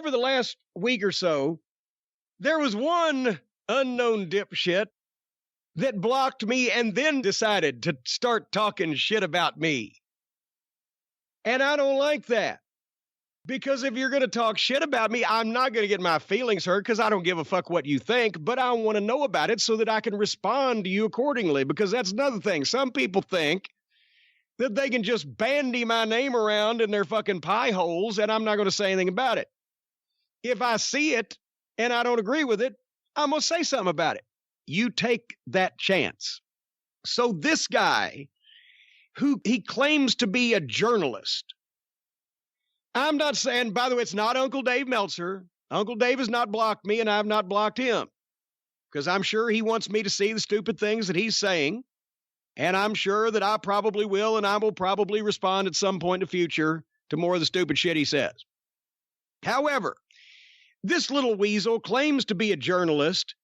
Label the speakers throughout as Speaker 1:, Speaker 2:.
Speaker 1: over the last week or so, there was one unknown dipshit that blocked me and then decided to start talking shit about me. And I don't like that. Because if you're going to talk shit about me, I'm not going to get my feelings hurt because I don't give a fuck what you think, but I want to know about it so that I can respond to you accordingly, because that's another thing. Some people think that they can just bandy my name around in their fucking pie holes and I'm not going to say anything about it. If I see it and I don't agree with it, I'm going to say something about it. You take that chance. So this guy, who he claims to be a journalist, I'm not saying, by the way, it's not Uncle Dave Meltzer. Uncle Dave has not blocked me, and I've not blocked him, because I'm sure he wants me to see the stupid things that he's saying, and I'm sure that I probably will, and I will probably respond at some point in the future to more of the stupid shit he says. However, this little weasel claims to be a journalist,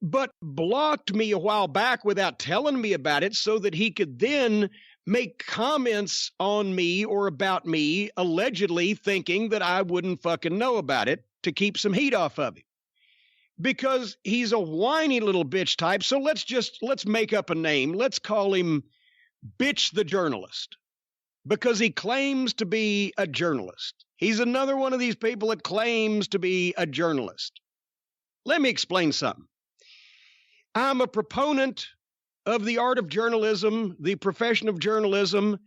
Speaker 1: but blocked me a while back without telling me about it so that he could then make comments on me or about me, allegedly thinking that I wouldn't fucking know about it to keep some heat off of him. Because he's a whiny little bitch type, so let's make up a name. Let's call him Bitch the Journalist, because he claims to be a journalist. He's another one of these people that claims to be a journalist. Let me explain something. I'm a proponent of the art of journalism, the profession of journalism,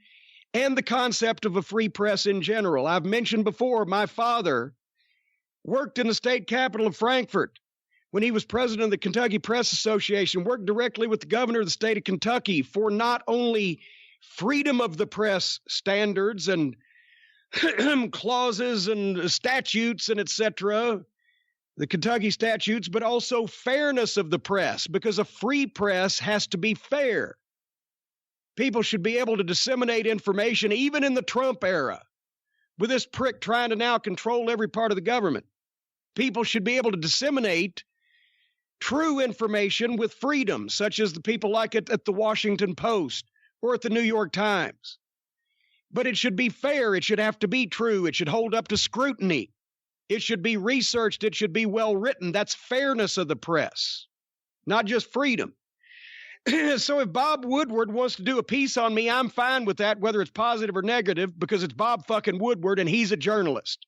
Speaker 1: and the concept of a free press in general. I've mentioned before, my father worked in the state capital of Frankfurt when he was president of the Kentucky Press Association, worked directly with the governor of the state of Kentucky for not only freedom of the press standards and clauses and statutes and etc., the Kentucky statutes, but also fairness of the press, because a free press has to be fair. People should be able to disseminate information, even in the Trump era, with this prick trying to now control every part of the government. People should be able to disseminate true information with freedom, such as the people like it at the Washington Post or at the New York Times. But it should be fair. It should have to be true. It should hold up to scrutiny. It should be researched. It should be well written. That's fairness of the press, not just freedom. So if Bob Woodward wants to do a piece on me, I'm fine with that, whether it's positive or negative, because it's Bob fucking Woodward and he's a journalist.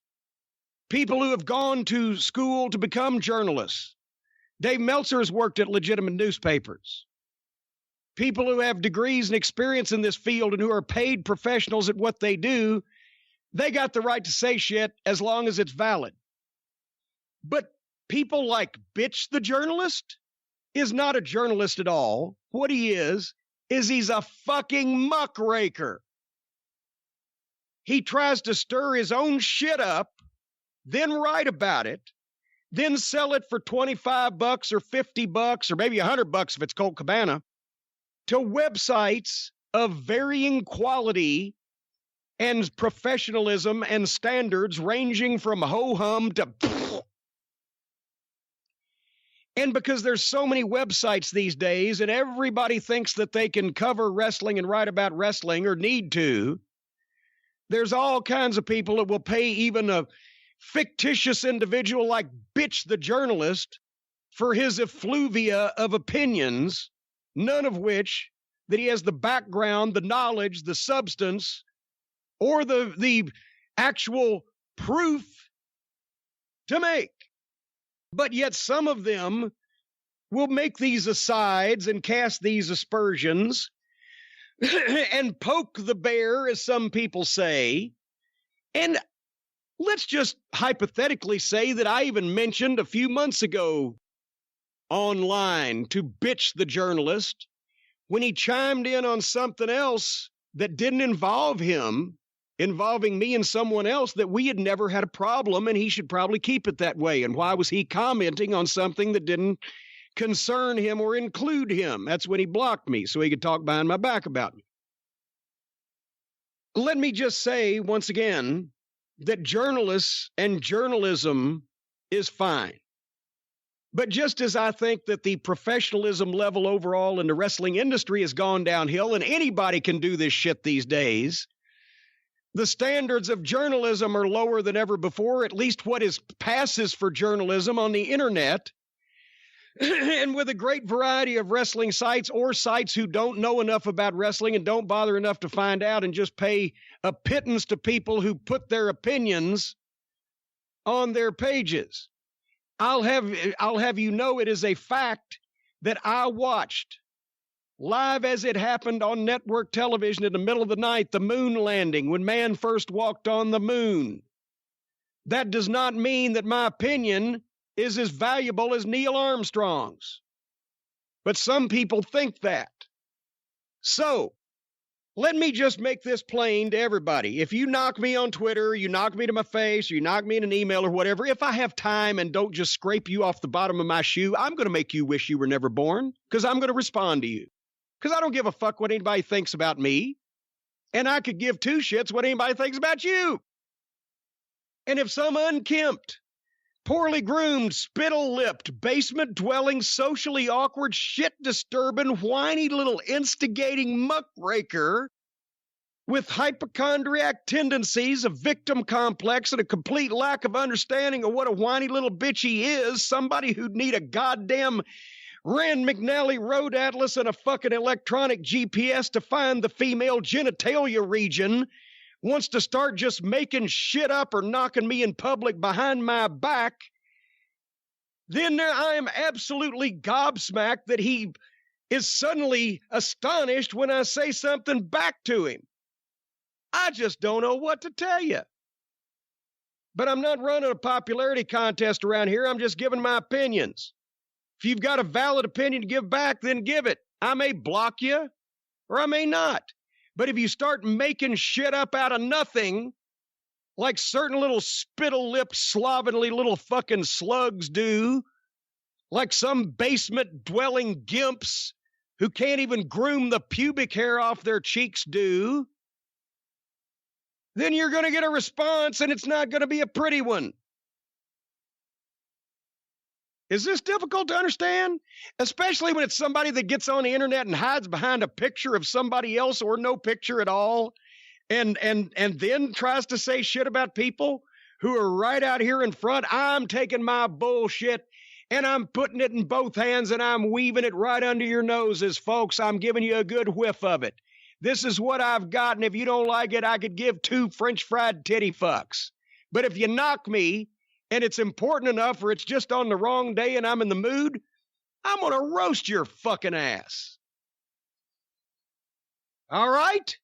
Speaker 1: People who have gone to school to become journalists. Dave Meltzer has worked at legitimate newspapers. People who have degrees and experience in this field and who are paid professionals at what they do, they got the right to say shit as long as it's valid. But people like Bitch the Journalist is not a journalist at all. What he is he's a fucking muckraker. He tries to stir his own shit up, then write about it, then sell it for $25 or $50 or maybe $100 if it's Colt Cabana to websites of varying quality and professionalism and standards ranging from ho-hum to... And because there's so many websites these days and everybody thinks that they can cover wrestling and write about wrestling or need to, there's all kinds of people that will pay even a fictitious individual like Bitch the Journalist for his effluvia of opinions, none of which that he has the background, the knowledge, the substance, or the actual proof to make. But yet some of them will make these asides and cast these aspersions and poke the bear, as some people say. And let's just hypothetically say that I even mentioned a few months ago online to Bitch the Journalist when he chimed in on something else that didn't involve him, involving me and someone else, that we had never had a problem, and he should probably keep it that way. And why was he commenting on something that didn't concern him or include him? That's when he blocked me, so he could talk behind my back about me. Let me just say once again that journalists and journalism is fine. But just as I think that the professionalism level overall in the wrestling industry has gone downhill and anybody can do this shit these days, The standards of journalism are lower than ever before, at least what passes for journalism on the internet. And with a great variety of wrestling sites or sites who don't know enough about wrestling and don't bother enough to find out and just pay a pittance to people who put their opinions on their pages. I'll have you know it is a fact that I watched live as it happened on network television in the middle of the night, the moon landing, when man first walked on the moon. That does not mean that my opinion is as valuable as Neil Armstrong's. But some people think that. So, let me just make this plain to everybody. If you knock me on Twitter, you knock me to my face, or you knock me in an email or whatever, if I have time and don't just scrape you off the bottom of my shoe, I'm going to make you wish you were never born, because I'm going to respond to you. Because I don't give a fuck what anybody thinks about me. And I could give two shits what anybody thinks about you. And if some unkempt, poorly groomed, spittle-lipped, basement-dwelling, socially awkward, shit-disturbing, whiny little instigating muckraker with hypochondriac tendencies, a victim complex, and a complete lack of understanding of what a whiny little bitch he is, somebody who'd need a goddamn Rand McNally road atlas and a fucking electronic GPS to find the female genitalia region, wants to start just making shit up or knocking me in public behind my back, then I am absolutely gobsmacked that he is suddenly astonished when I say something back to him. I just don't know what to tell you. But I'm not running a popularity contest around here. I'm just giving my opinions. If you've got a valid opinion to give back, then give it. I may block you, or I may not. But if you start making shit up out of nothing, like certain little spittle-lipped, slovenly little fucking slugs do, like some basement-dwelling gimps who can't even groom the pubic hair off their cheeks do, then you're going to get a response, and it's not going to be a pretty one. Is this difficult to understand? Especially when it's somebody that gets on the internet and hides behind a picture of somebody else or no picture at all, and then tries to say shit about people who are right out here in front. I'm taking my bullshit and I'm putting it in both hands and I'm weaving it right under your noses, folks. I'm giving you a good whiff of it. This is what I've got, and if you don't like it, I could give 2 French fried titty fucks. But if you knock me, and it's important enough or it's just on the wrong day and I'm in the mood, I'm going to roast your fucking ass. All right?